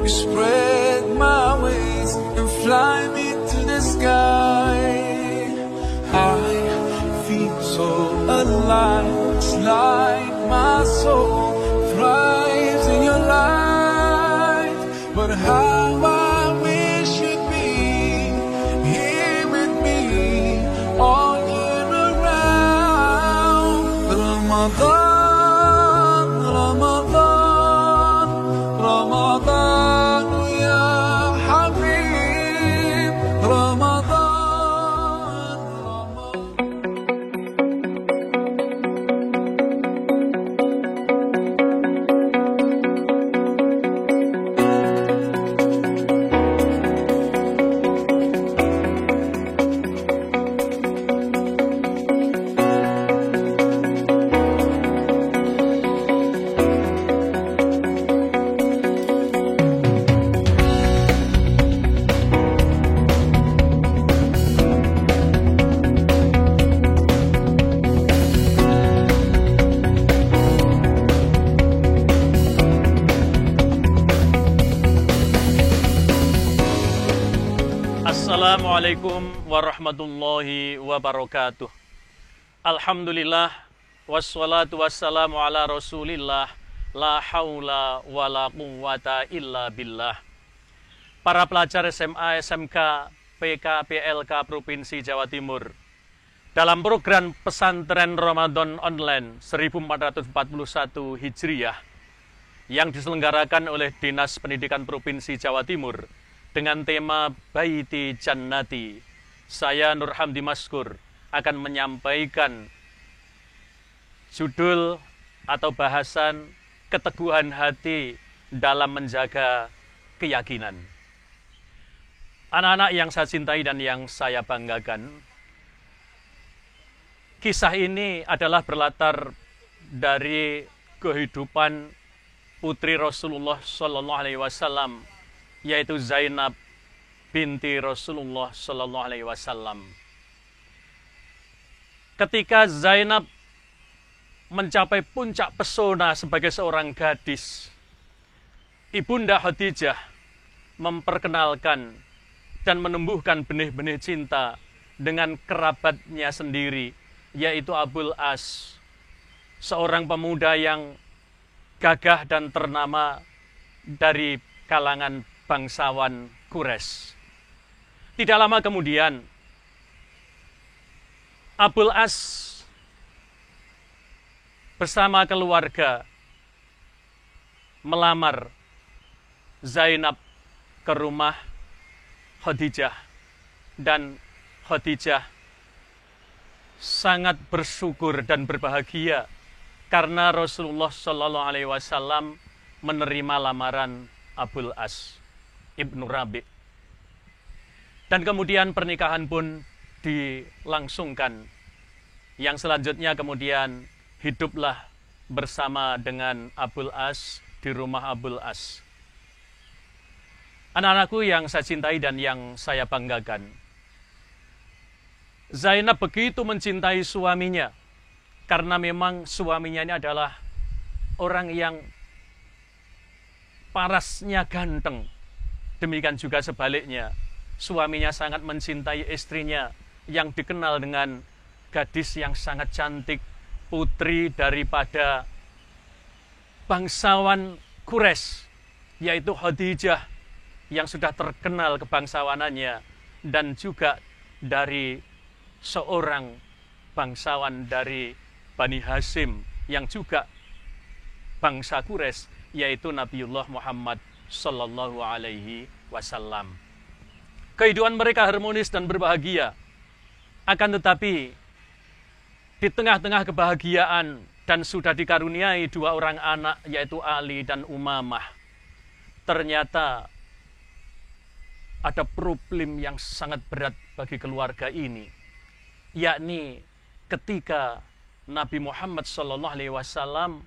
You spread my wings and fly me to the sky. I feel so alive. It's like my soul thrives in your light. But how I wish you'd be here with me all year around. Ramadan, Ramadan, Ramadan, ya Habib, Ramadan, Ramadan. Assalamualaikum warahmatullahi wabarakatuh. Alhamdulillah, wassalatu wassalamu ala rasulillah, la haula wa la quwwata illa billah. Para pelajar SMA, SMK, PK, PLK Provinsi Jawa Timur, dalam program Pesantren Ramadan Online 1441 Hijriah yang diselenggarakan oleh Dinas Pendidikan Provinsi Jawa Timur dengan tema Baiti Jannati, saya Nur Hamdi Maskur akan menyampaikan judul atau bahasan keteguhan hati dalam menjaga keyakinan. Anak-anak yang saya cintai dan yang saya banggakan, kisah ini adalah berlatar dari kehidupan putri Rasulullah SAW, yaitu Zainab binti Rasulullah SAW. Ketika Zainab mencapai puncak pesona sebagai seorang gadis, Ibunda Khadijah memperkenalkan dan menumbuhkan benih-benih cinta dengan kerabatnya sendiri, yaitu Abul As, seorang pemuda yang gagah dan ternama dari kalangan bangsawan Quraisy. Tidak lama kemudian, Abul As bersama keluarga melamar Zainab ke rumah Khadijah, dan Khadijah sangat bersyukur dan berbahagia karena Rasulullah SAW menerima lamaran Abul As Ibnu Rabi. Dan kemudian pernikahan pun dilangsungkan. Yang selanjutnya kemudian hiduplah bersama dengan Abul As di rumah Abul As. Anak-anakku yang saya cintai dan yang saya banggakan, Zainab begitu mencintai suaminya karena memang suaminya ini adalah orang yang parasnya ganteng. Demikian juga sebaliknya, suaminya sangat mencintai istrinya yang dikenal dengan gadis yang sangat cantik, putri daripada bangsawan Quraisy, yaitu Khadijah, yang sudah terkenal kebangsawanannya, dan juga dari seorang bangsawan dari Bani Hashim yang juga bangsa Quraisy, yaitu Nabiullah Muhammad Sallallahu Alaihi Wasallam. Kehidupan mereka harmonis dan berbahagia. Akan tetapi, di tengah-tengah kebahagiaan dan sudah dikaruniai dua orang anak, yaitu Ali dan Umamah, ternyata ada problem yang sangat berat bagi keluarga ini, yakni ketika Nabi Muhammad SAW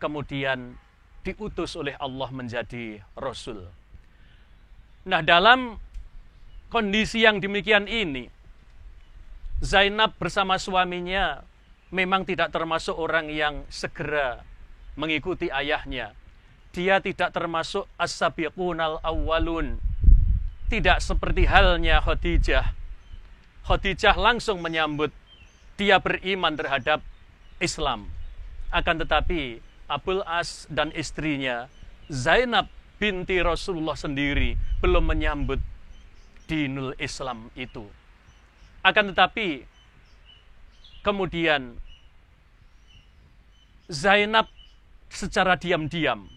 kemudian diutus oleh Allah menjadi Rasul. Nah, dalam kondisi yang demikian ini, Zainab bersama suaminya memang tidak termasuk orang yang segera mengikuti ayahnya. Dia tidak termasuk as-sabiqunal awwalun. Tidak seperti halnya Khadijah. Khadijah langsung menyambut, dia beriman terhadap Islam. Akan tetapi Abul As dan istrinya Zainab binti Rasulullah sendiri belum menyambut dinul Islam itu. Akan tetapi kemudian Zainab secara diam-diam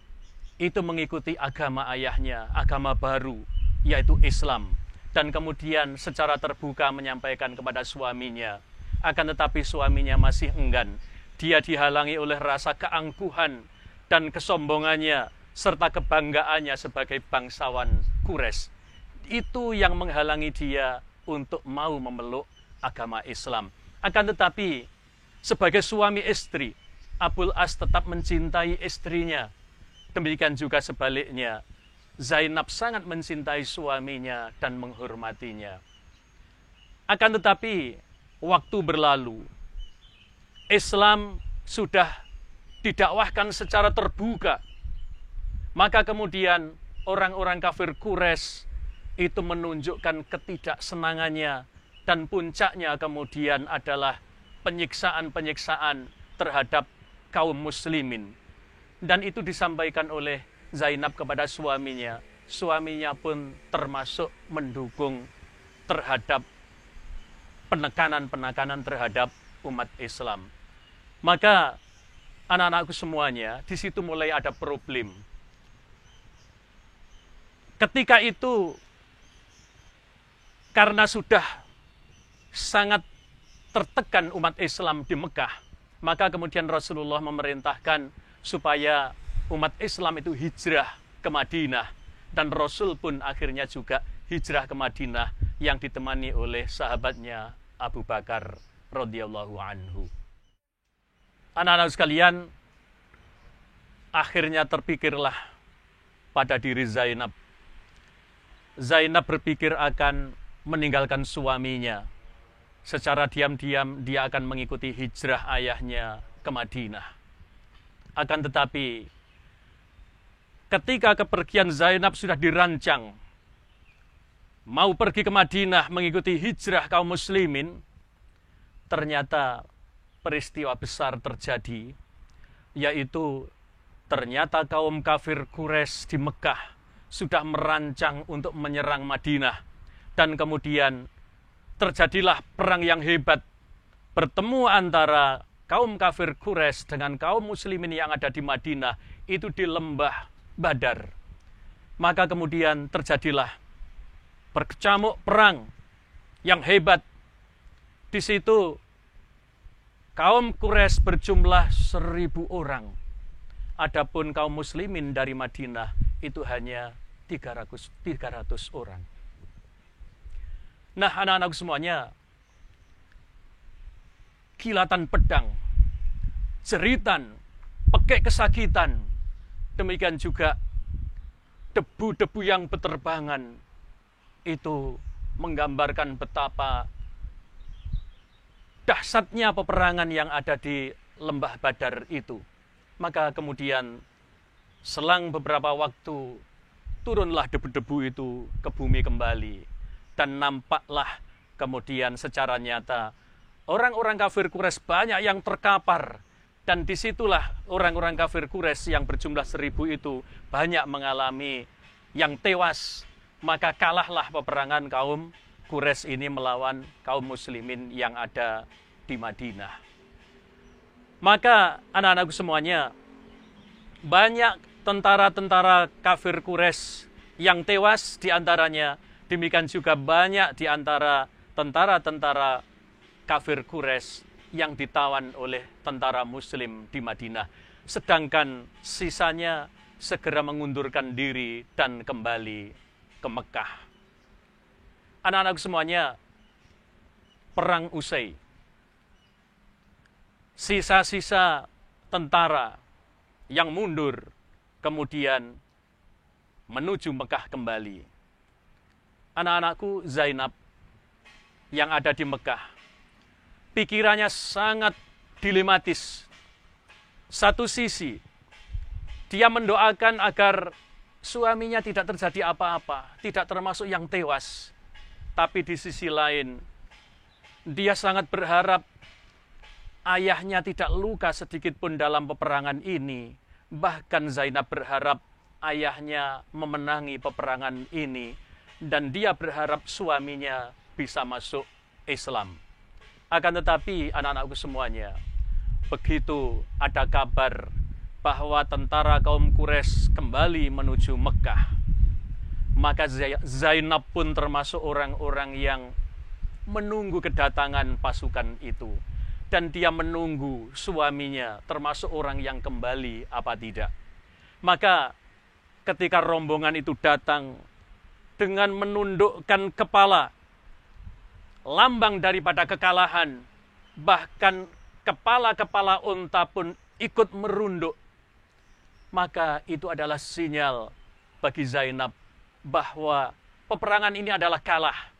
itu mengikuti agama ayahnya, agama baru, yaitu Islam. Dan kemudian secara terbuka menyampaikan kepada suaminya. Akan tetapi suaminya masih enggan. Dia dihalangi oleh rasa keangkuhan dan kesombongannya, serta kebanggaannya sebagai bangsawan Quraisy. Itu yang menghalangi dia untuk mau memeluk agama Islam. Akan tetapi sebagai suami istri, Abul As tetap mencintai istrinya. Demikian juga sebaliknya, Zainab sangat mencintai suaminya dan menghormatinya. Akan tetapi waktu berlalu, Islam sudah didakwahkan secara terbuka. Maka kemudian orang-orang kafir Quraisy itu menunjukkan ketidaksenangannya, dan puncaknya kemudian adalah penyiksaan-penyiksaan terhadap kaum muslimin. Dan itu disampaikan oleh Zainab kepada suaminya. Suaminya pun termasuk mendukung terhadap penekanan-penekanan terhadap umat Islam. Maka anak-anakku semuanya, di situ mulai ada problem. Ketika itu, karena sudah sangat tertekan umat Islam di Mekah, maka kemudian Rasulullah memerintahkan supaya umat Islam itu hijrah ke Madinah. Dan Rasul pun akhirnya juga hijrah ke Madinah yang ditemani oleh sahabatnya Abu Bakar radhiyallahu anhu. Anak-anak sekalian, akhirnya terpikirlah pada diri Zainab. Zainab berpikir akan meninggalkan suaminya. Secara diam-diam dia akan mengikuti hijrah ayahnya ke Madinah. Akan tetapi ketika kepergian Zainab sudah dirancang, mau pergi ke Madinah mengikuti hijrah kaum muslimin, ternyata peristiwa besar terjadi, yaitu ternyata kaum kafir Quraisy di Mekah sudah merancang untuk menyerang Madinah. Dan kemudian terjadilah perang yang hebat, bertemu antara kaum kafir Quraisy dengan kaum muslimin yang ada di Madinah, itu di lembah Badar. Maka kemudian terjadilah berkecamuk perang yang hebat. Di situ kaum Quraisy berjumlah 1.000 orang. Adapun kaum muslimin dari Madinah itu hanya 300 orang. Nah, anak-anakku semuanya, kilatan pedang, jeritan, pekek kesakitan, demikian juga debu-debu yang berterbangan, itu menggambarkan betapa dahsyatnya peperangan yang ada di lembah Badar itu. Maka kemudian selang beberapa waktu, turunlah debu-debu itu ke bumi kembali. Dan nampaklah kemudian secara nyata orang-orang kafir Quraisy banyak yang terkapar. Dan disitulah orang-orang kafir Quraisy yang berjumlah 1.000 itu banyak mengalami yang tewas. Maka kalahlah peperangan kaum Quraisy ini melawan kaum muslimin yang ada di Madinah. Maka anak-anakku semuanya, banyak tentara-tentara kafir Quraisy yang tewas di antaranya. Demikian juga banyak di antara tentara-tentara kafir Quraisy yang ditawan oleh tentara muslim di Madinah. Sedangkan sisanya segera mengundurkan diri dan kembali ke Mekah. Anak-anak semuanya, perang usai. sisa-sisa tentara yang mundur kemudian menuju Mekah kembali. Anak-anakku, Zainab yang ada di Mekah, pikirannya sangat dilematis. Satu sisi, dia mendoakan agar suaminya tidak terjadi apa-apa, tidak termasuk yang tewas. Tapi di sisi lain, dia sangat berharap ayahnya tidak luka sedikit pun dalam peperangan ini. Bahkan Zainab berharap ayahnya memenangi peperangan ini. Dan dia berharap suaminya bisa masuk Islam. Akan tetapi anak-anakku semuanya, begitu ada kabar bahwa tentara kaum Quraisy kembali menuju Mekah, maka Zainab pun termasuk orang-orang yang menunggu kedatangan pasukan itu. Dan dia menunggu suaminya termasuk orang yang kembali apa tidak. Maka ketika rombongan itu datang dengan menundukkan kepala, lambang daripada kekalahan, bahkan kepala-kepala unta pun ikut merunduk, maka itu adalah sinyal bagi Zainab bahwa peperangan ini adalah kalah.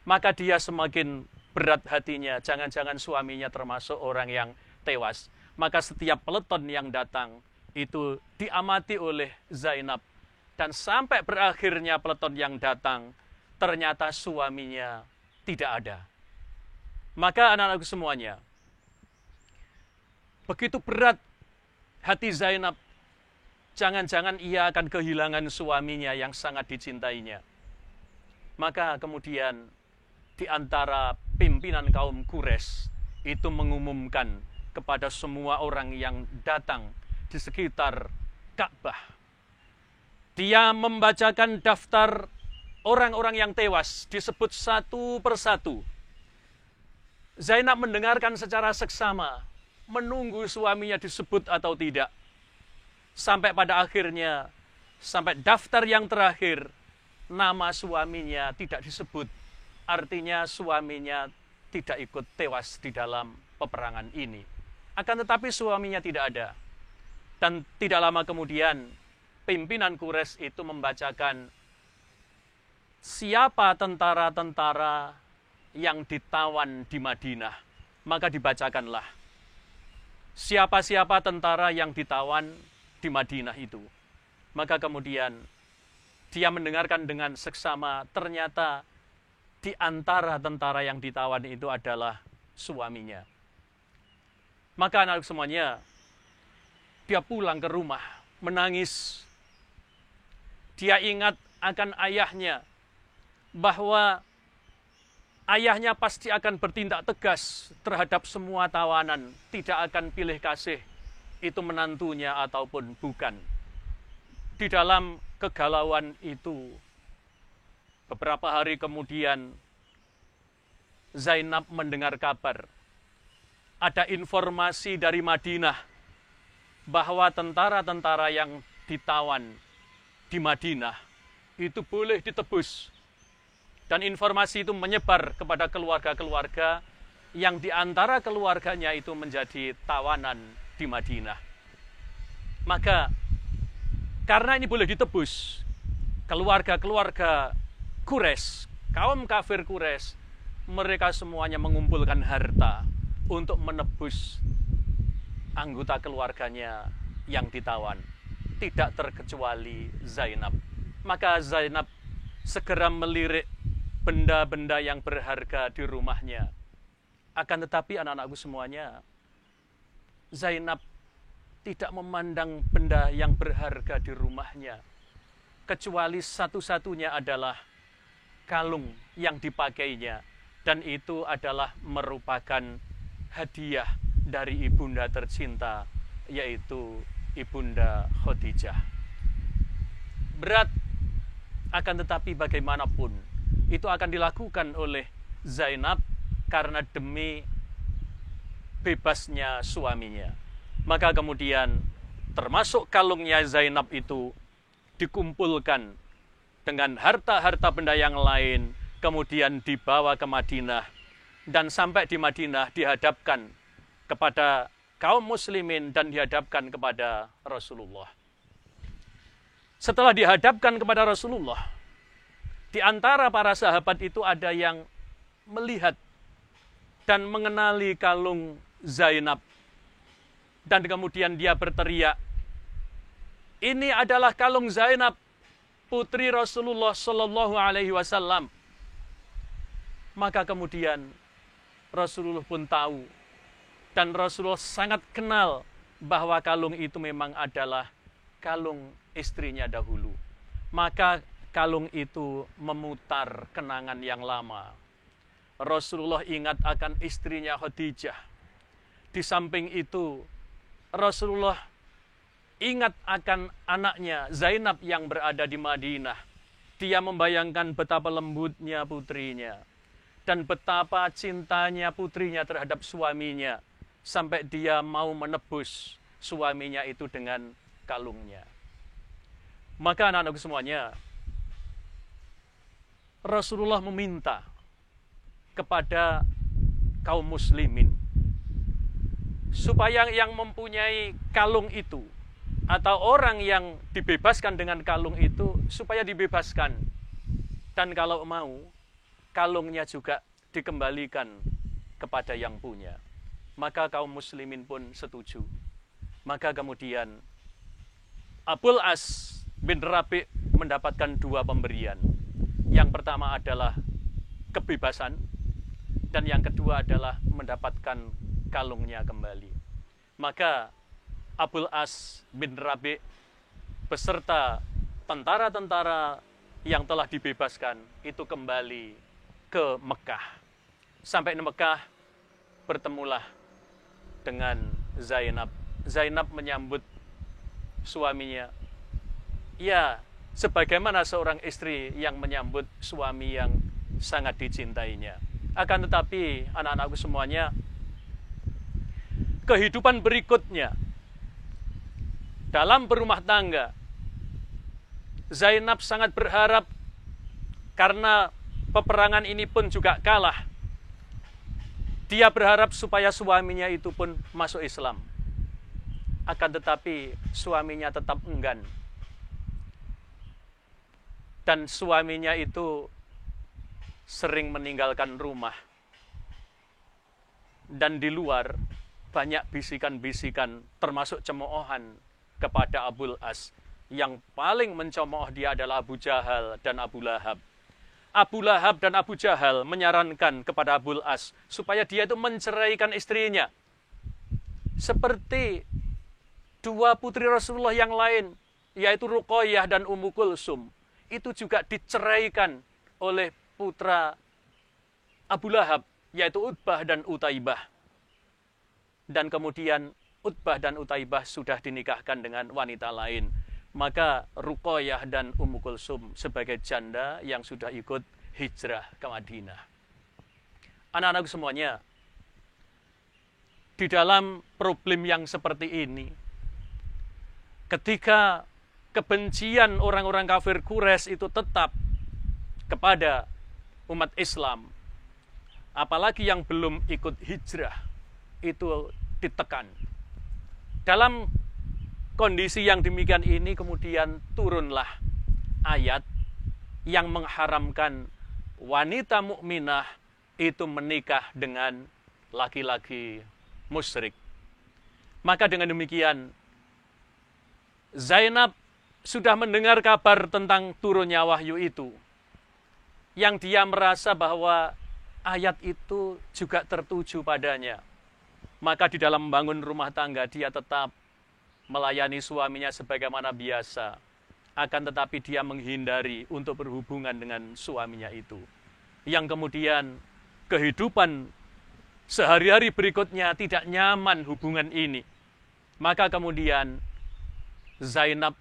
Maka dia semakin berat hatinya, jangan-jangan suaminya termasuk orang yang tewas. Maka setiap peleton yang datang itu diamati oleh Zainab. Dan sampai berakhirnya peleton yang datang, ternyata suaminya tidak ada. Maka anak-anakku semuanya, begitu berat hati Zainab, jangan-jangan ia akan kehilangan suaminya yang sangat dicintainya. Maka kemudian di antara pimpinan kaum Quraisy itu mengumumkan kepada semua orang yang datang di sekitar Ka'bah. Dia membacakan daftar orang-orang yang tewas, disebut satu persatu. Zainab mendengarkan secara seksama, menunggu suaminya disebut atau tidak. Sampai pada akhirnya, sampai daftar yang terakhir, nama suaminya tidak disebut. Artinya suaminya tidak ikut tewas di dalam peperangan ini. Akan tetapi suaminya tidak ada. Dan tidak lama kemudian, pimpinan Quraisy itu membacakan siapa tentara-tentara yang ditawan di Madinah. Maka dibacakanlah siapa-siapa tentara yang ditawan di Madinah itu. Maka kemudian dia mendengarkan dengan seksama, ternyata di antara tentara yang ditawan itu adalah suaminya. Maka anak semuanya, dia pulang ke rumah, menangis. Dia ingat akan ayahnya, bahwa ayahnya pasti akan bertindak tegas terhadap semua tawanan, tidak akan pilih kasih itu menantunya ataupun bukan. Di dalam kegalauan itu, beberapa hari kemudian Zainab mendengar kabar, ada informasi dari Madinah bahwa tentara-tentara yang ditawan di Madinah itu boleh ditebus. Dan informasi itu menyebar kepada keluarga-keluarga yang di antara keluarganya itu menjadi tawanan di Madinah. Maka karena ini boleh ditebus, keluarga-keluarga Quraisy, kaum kafir Quraisy, mereka semuanya mengumpulkan harta untuk menebus anggota keluarganya yang ditawan. Tidak terkecuali Zainab. Maka Zainab segera melirik benda-benda yang berharga di rumahnya. Akan tetapi anak-anakku semuanya, Zainab tidak memandang benda yang berharga di rumahnya, kecuali satu-satunya adalah kalung yang dipakainya. Dan itu adalah merupakan hadiah dari ibunda tercinta, yaitu Ibunda Khadijah. Berat, akan tetapi bagaimanapun itu akan dilakukan oleh Zainab karena demi bebasnya suaminya. Maka kemudian termasuk kalungnya Zainab itu dikumpulkan dengan harta-harta benda yang lain, kemudian dibawa ke Madinah, dan sampai di Madinah dihadapkan kepada kaum muslimin dan dihadapkan kepada Rasulullah. Setelah dihadapkan kepada Rasulullah, di antara para sahabat itu ada yang melihat dan mengenali kalung Zainab. Dan kemudian dia berteriak, ini adalah kalung Zainab, putri Rasulullah Shallallahu Alaihi Wasallam. Maka kemudian Rasulullah pun tahu, dan Rasulullah sangat kenal bahwa kalung itu memang adalah kalung istrinya dahulu. Maka kalung itu memutar kenangan yang lama. Rasulullah ingat akan istrinya Khadijah. Di samping itu, Rasulullah ingat akan anaknya Zainab yang berada di Madinah. Dia membayangkan betapa lembutnya putrinya dan betapa cintanya putrinya terhadap suaminya, sampai dia mau menebus suaminya itu dengan kalungnya. Maka anak-anakku semuanya, Rasulullah meminta kepada kaum muslimin supaya yang mempunyai kalung itu atau orang yang dibebaskan dengan kalung itu supaya dibebaskan, dan kalau mau kalungnya juga dikembalikan kepada yang punya. Maka kaum muslimin pun setuju. Maka kemudian Abul As bin Rabi' mendapatkan dua pemberian. Yang pertama adalah kebebasan, dan yang kedua adalah mendapatkan kalungnya kembali. Maka Abul As bin Rabi' beserta tentara-tentara yang telah dibebaskan itu kembali ke Mekah. Sampai di Mekah bertemulah dengan Zainab. Zainab menyambut suaminya, ya sebagaimana seorang istri yang menyambut suami yang sangat dicintainya. Akan tetapi anak-anakku semuanya, kehidupan berikutnya dalam berumah tangga, Zainab sangat berharap karena peperangan ini pun juga kalah. Dia berharap supaya suaminya itu pun masuk Islam. Akan tetapi suaminya tetap enggan. Dan suaminya itu sering meninggalkan rumah. Dan di luar banyak bisikan-bisikan termasuk cemoohan kepada Abul As. Yang paling mencemooh dia adalah Abu Jahal dan Abu Lahab. Abu Lahab dan Abu Jahal menyarankan kepada Abul As supaya dia itu menceraikan istrinya. Seperti dua putri Rasulullah yang lain, yaitu Ruqayyah dan Ummu Kulsum, itu juga diceraikan oleh putra Abu Lahab, yaitu Utbah dan Utaibah. Dan kemudian Utbah dan Utaibah sudah dinikahkan dengan wanita lain. Maka Ruqayyah dan Ummu Kulsum sebagai janda yang sudah ikut hijrah ke Madinah. Anak-anakku semuanya, di dalam problem yang seperti ini, ketika kebencian orang-orang kafir Quraisy itu tetap kepada umat Islam, apalagi yang belum ikut hijrah, itu ditekan. Dalam kondisi yang demikian ini kemudian turunlah ayat yang mengharamkan wanita mukminah itu menikah dengan laki-laki musyrik. Maka dengan demikian Zainab sudah mendengar kabar tentang turunnya wahyu itu, yang dia merasa bahwa ayat itu juga tertuju padanya. Maka di dalam membangun rumah tangga dia tetap melayani suaminya sebagaimana biasa. Akan tetapi dia menghindari untuk berhubungan dengan suaminya itu. Yang kemudian kehidupan sehari-hari berikutnya tidak nyaman hubungan ini. Maka kemudian Zainab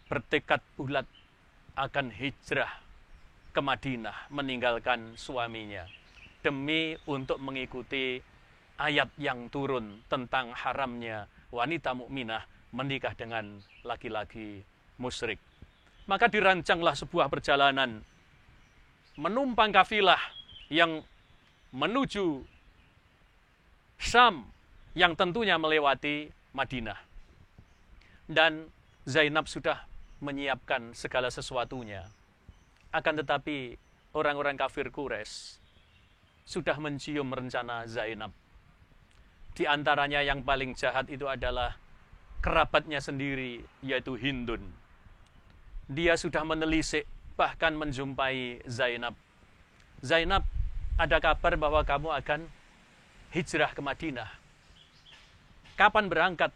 bertekad bulat akan hijrah ke Madinah, meninggalkan suaminya, demi untuk mengikuti ayat yang turun tentang haramnya wanita mukminah menikah dengan laki-laki musyrik. Maka dirancanglah sebuah perjalanan menumpang kafilah yang menuju Syam yang tentunya melewati Madinah. Dan Zainab sudah menyiapkan segala sesuatunya. Akan tetapi orang-orang kafir Quraisy sudah mencium rencana Zainab. Di antaranya yang paling jahat itu adalah kerabatnya sendiri, yaitu Hindun. Dia sudah menelisik, bahkan menjumpai Zainab. Zainab, ada kabar bahwa kamu akan hijrah ke Madinah. Kapan berangkat?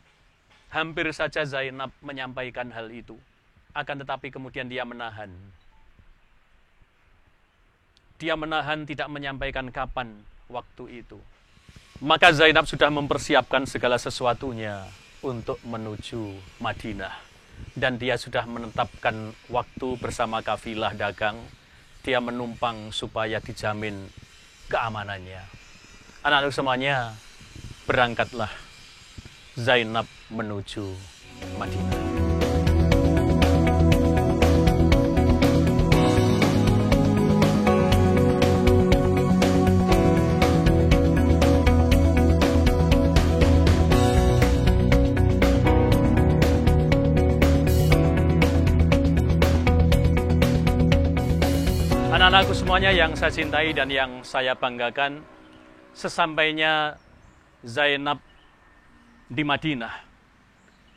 Hampir saja Zainab menyampaikan hal itu. Akan tetapi kemudian dia menahan. Dia menahan, tidak menyampaikan kapan waktu itu. Maka Zainab sudah mempersiapkan segala sesuatunya untuk menuju Madinah. Dan dia sudah menetapkan waktu bersama kafilah dagang. Dia menumpang supaya dijamin keamanannya. Anak-anak semuanya, berangkatlah Zainab menuju Madinah. Anak-anakku semuanya yang saya cintai dan yang saya banggakan, sesampainya Zainab di Madinah,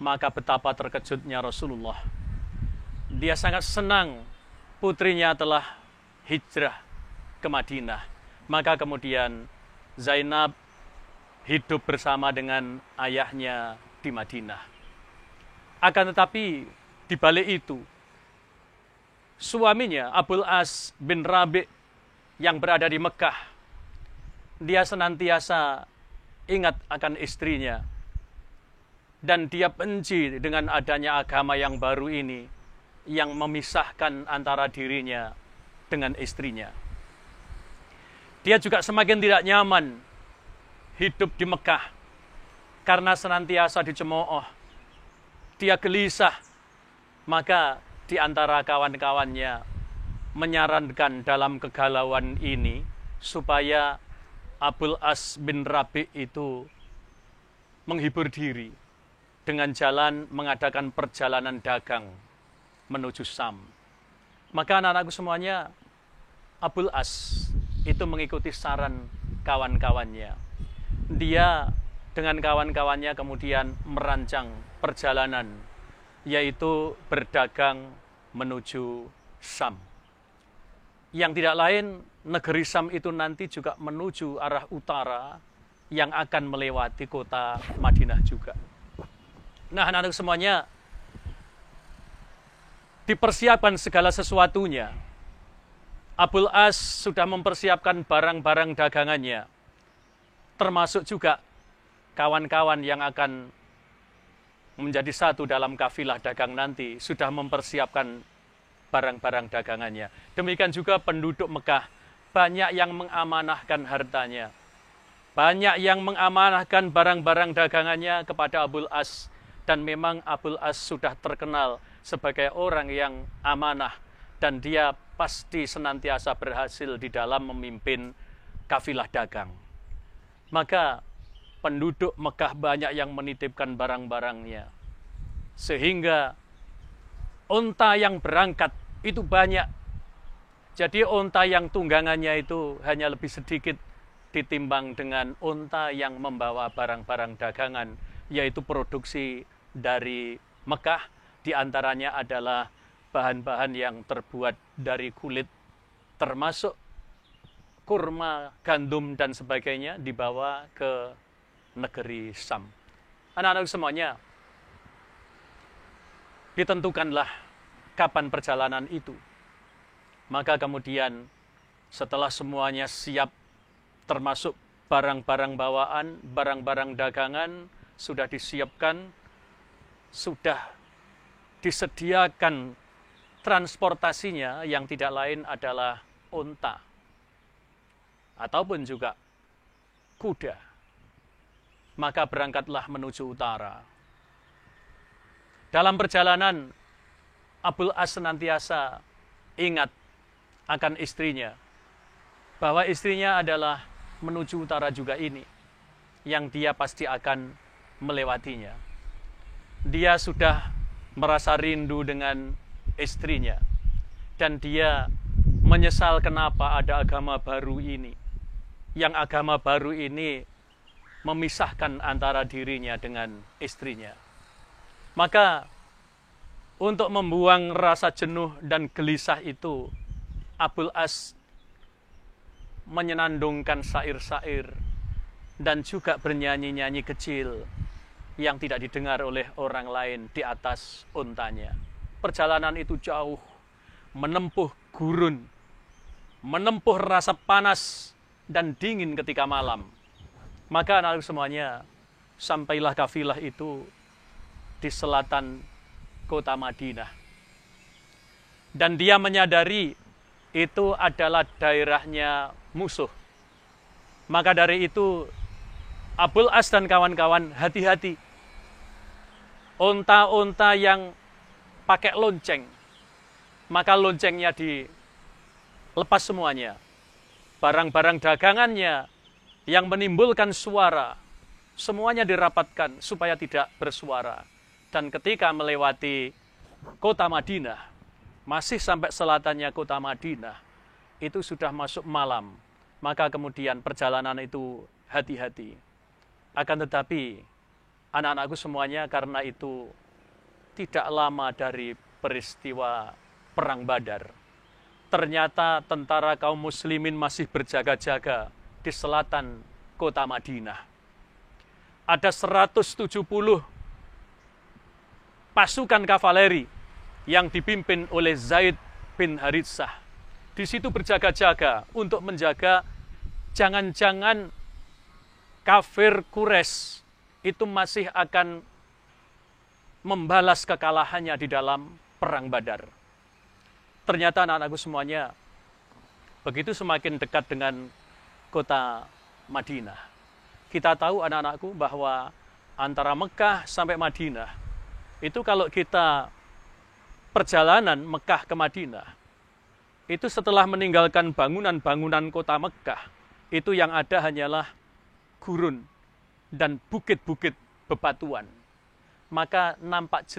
maka betapa terkejutnya Rasulullah. Dia sangat senang putrinya telah hijrah ke Madinah. Maka kemudian Zainab hidup bersama dengan ayahnya di Madinah. Akan tetapi di balik itu, suaminya Abul As bin Rabi' yang berada di Mekah, dia senantiasa ingat akan istrinya. Dan dia benci dengan adanya agama yang baru ini, yang memisahkan antara dirinya dengan istrinya. Dia juga semakin tidak nyaman hidup di Mekah, karena senantiasa dicemooh. Dia gelisah, maka di antara kawan-kawannya menyarankan dalam kegalauan ini supaya Abul As bin Rabi' itu menghibur diri dengan jalan mengadakan perjalanan dagang menuju Syam. Maka anak-anakku semuanya, Abul As itu mengikuti saran kawan-kawannya. Dia dengan kawan-kawannya kemudian merancang perjalanan, yaitu berdagang menuju Syam. Yang tidak lain, negeri Syam itu nanti juga menuju arah utara yang akan melewati kota Madinah juga. Nah, anak-anak semuanya, dipersiapkan segala sesuatunya. Abul As sudah mempersiapkan barang-barang dagangannya, termasuk juga kawan-kawan yang akan menjadi satu dalam kafilah dagang nanti, sudah mempersiapkan barang-barang dagangannya. Demikian juga penduduk Mekah, banyak yang mengamanahkan hartanya, banyak yang mengamanahkan barang-barang dagangannya kepada Abul As. Dan memang Abul As sudah terkenal sebagai orang yang amanah, dan dia pasti senantiasa berhasil di dalam memimpin kafilah dagang. Maka penduduk Mekah banyak yang menitipkan barang-barangnya, sehingga unta yang berangkat itu banyak. Jadi unta yang tunggangannya itu hanya lebih sedikit ditimbang dengan unta yang membawa barang-barang dagangan, yaitu produksi dari Mekah. Di antaranya adalah bahan-bahan yang terbuat dari kulit, termasuk kurma, gandum, dan sebagainya, dibawa ke negeri Syam. Anak-anak semuanya, ditentukanlah kapan perjalanan itu. Maka kemudian setelah semuanya siap, termasuk barang-barang bawaan, barang-barang dagangan sudah disiapkan, sudah disediakan transportasinya, yang tidak lain adalah unta ataupun juga kuda. Maka berangkatlah menuju utara. Dalam perjalanan, Abul As senantiasa ingat akan istrinya, bahwa istrinya adalah menuju utara juga ini, yang dia pasti akan melewatinya. Dia sudah merasa rindu dengan istrinya, dan dia menyesal kenapa ada agama baru ini. Yang agama baru ini memisahkan antara dirinya dengan istrinya. Maka untuk membuang rasa jenuh dan gelisah itu, Abul As menyenandungkan syair-syair dan juga bernyanyi-nyanyi kecil yang tidak didengar oleh orang lain di atas untanya. Perjalanan itu jauh, menempuh gurun, menempuh rasa panas dan dingin ketika malam. Maka anak semuanya, sampailah kafilah itu di selatan kota Madinah. Dan dia menyadari itu adalah daerahnya musuh. Maka dari itu Abul As dan kawan-kawan hati-hati. Onta-onta yang pakai lonceng, maka loncengnya dilepas semuanya. Barang-barang dagangannya yang menimbulkan suara, semuanya dirapatkan supaya tidak bersuara. Dan ketika melewati kota Madinah, masih sampai selatannya kota Madinah, itu sudah masuk malam. Maka kemudian perjalanan itu hati-hati. Akan tetapi, anak-anakku semuanya, karena itu tidak lama dari peristiwa Perang Badar. Ternyata tentara kaum muslimin masih berjaga-jaga di selatan kota Madinah. Ada 170 pasukan kavaleri yang dipimpin oleh Zaid bin Haritsah. Di situ berjaga-jaga untuk menjaga jangan-jangan kafir Quraisy itu masih akan membalas kekalahannya di dalam Perang Badar. Ternyata anak-anakku semuanya, begitu semakin dekat dengan kota Madinah, kita tahu anak-anakku bahwa antara Mekah sampai Madinah, itu kalau kita perjalanan Mekah ke Madinah, itu setelah meninggalkan bangunan-bangunan kota Mekah, itu yang ada hanyalah gurun dan bukit-bukit bebatuan. Maka nampak